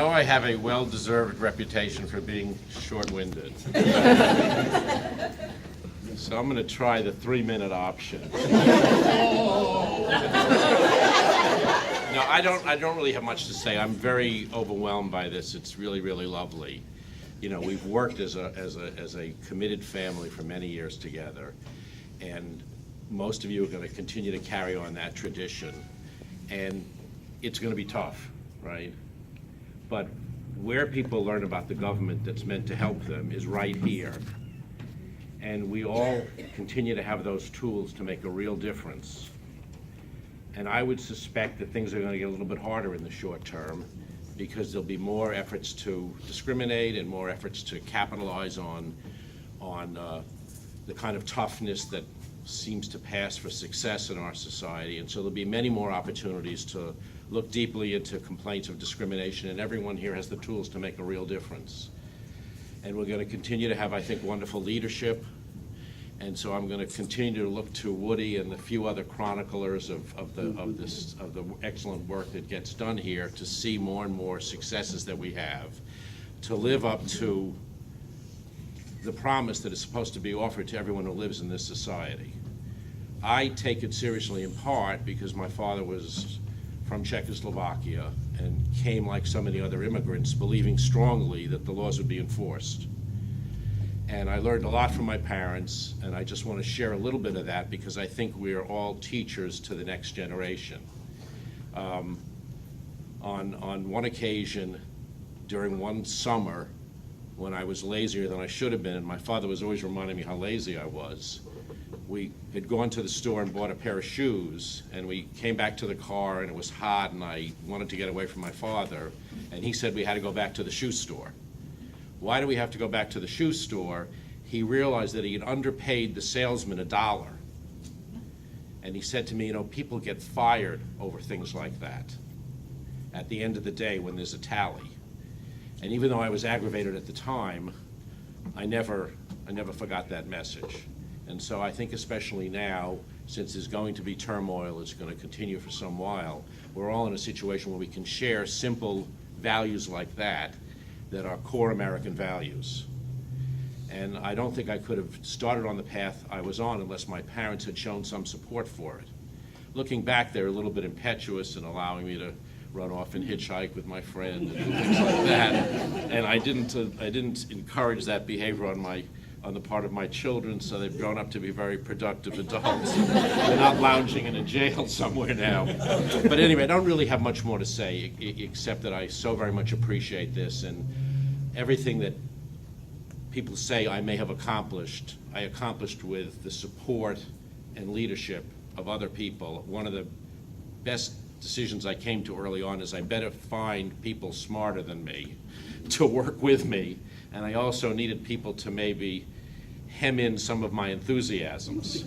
I have a well-deserved reputation for being short-winded. So I'm going to try the 3-minute option. No, I don't really have much to say. I'm very overwhelmed by this. It's really, really lovely. We've worked as a committed family for many years together, and most of you are going to continue to carry on that tradition. And it's going to be tough, right? But where people learn about the government that's meant to help them is right here. And we all continue to have those tools to make a real difference. And I would suspect that things are going to get a little bit harder in the short term, because there'll be more efforts to discriminate and more efforts to capitalize on the kind of toughness that seems to pass for success in our society. And so there'll be many more opportunities to look deeply into complaints of discrimination, and everyone here has the tools to make a real difference. And we're going to continue to have, I think, wonderful leadership. And so I'm going to continue to look to Woody and the few other chroniclers of the excellent work that gets done here to see more and more successes that we have, to live up to the promise that is supposed to be offered to everyone who lives in this society. I take it seriously in part because my father was from Czechoslovakia and came, like so many other immigrants, believing strongly that the laws would be enforced. And I learned a lot from my parents, and I just want to share a little bit of that because I think we are all teachers to the next generation. On one occasion, during one summer, when I was lazier than I should have been, and my father was always reminding me how lazy I was, we had gone to the store and bought a pair of shoes, and we came back to the car, and it was hot, and I wanted to get away from my father, and he said we had to go back to the shoe store. Why do we have to go back to the shoe store? He realized that he had underpaid the salesman $1. And he said to me, people get fired over things like that at the end of the day when there's a tally. And even though I was aggravated at the time, I never forgot that message. And so I think especially now, since there's going to be turmoil, it's going to continue for some while, we're all in a situation where we can share simple values like that are core American values. And I don't think I could have started on the path I was on unless my parents had shown some support for it. Looking back, they're a little bit impetuous in allowing me to run off and hitchhike with my friend and do things like that. And I didn't encourage that behavior on the part of my children, so they've grown up to be very productive adults. They're not lounging in a jail somewhere now. But anyway, I don't really have much more to say, except that I so very much appreciate this, and everything that people say I may have accomplished, I accomplished with the support and leadership of other people. One of the best decisions I came to early on is I better find people smarter than me to work with me, and I also needed people to maybe hem in some of my enthusiasms.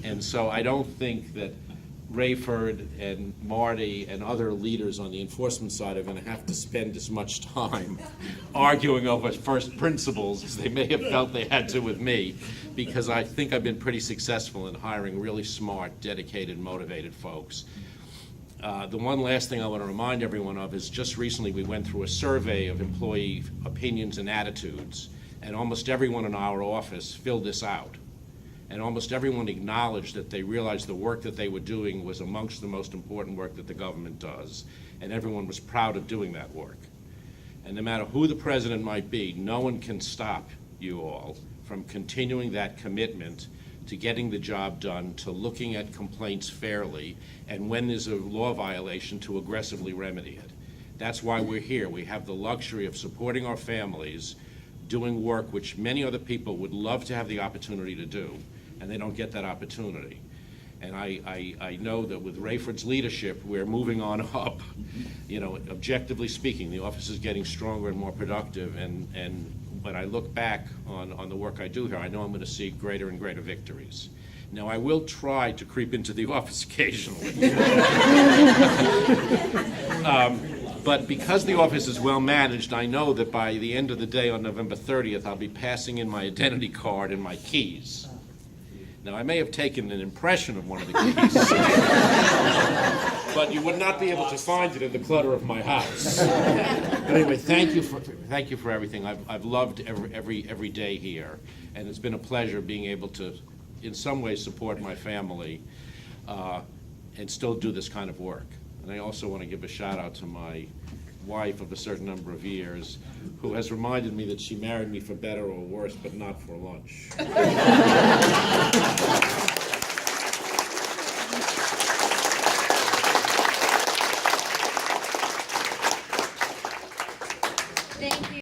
And so I don't think that Rayford and Marty and other leaders on the enforcement side are going to have to spend as much time arguing over first principles as they may have felt they had to with me, because I think I've been pretty successful in hiring really smart, dedicated, motivated folks. The one last thing I want to remind everyone of is just recently we went through a survey of employee opinions and attitudes, and almost everyone in our office filled this out. And almost everyone acknowledged that they realized the work that they were doing was amongst the most important work that the government does, and everyone was proud of doing that work. And no matter who the president might be, no one can stop you all from continuing that commitment to getting the job done, to looking at complaints fairly, and when there's a law violation, to aggressively remedy it. That's why we're here. We have the luxury of supporting our families, doing work which many other people would love to have the opportunity to do, and they don't get that opportunity. And I know that with Rayford's leadership, we're moving on up. Objectively speaking, the office is getting stronger and more productive, and when I look back on the work I do here, I know I'm going to see greater and greater victories. Now, I will try to creep into the office occasionally. But because the office is well managed, I know that by the end of the day on November 30th, I'll be passing in my identity card and my keys. Now, I may have taken an impression of one of the keys, but you would not be able to find it in the clutter of my house. But anyway, thank you for everything. I've loved every day here, and it's been a pleasure being able to, in some ways, support my family and still do this kind of work. And I also want to give a shout out to my wife of a certain number of years, who has reminded me that she married me for better or worse, but not for lunch.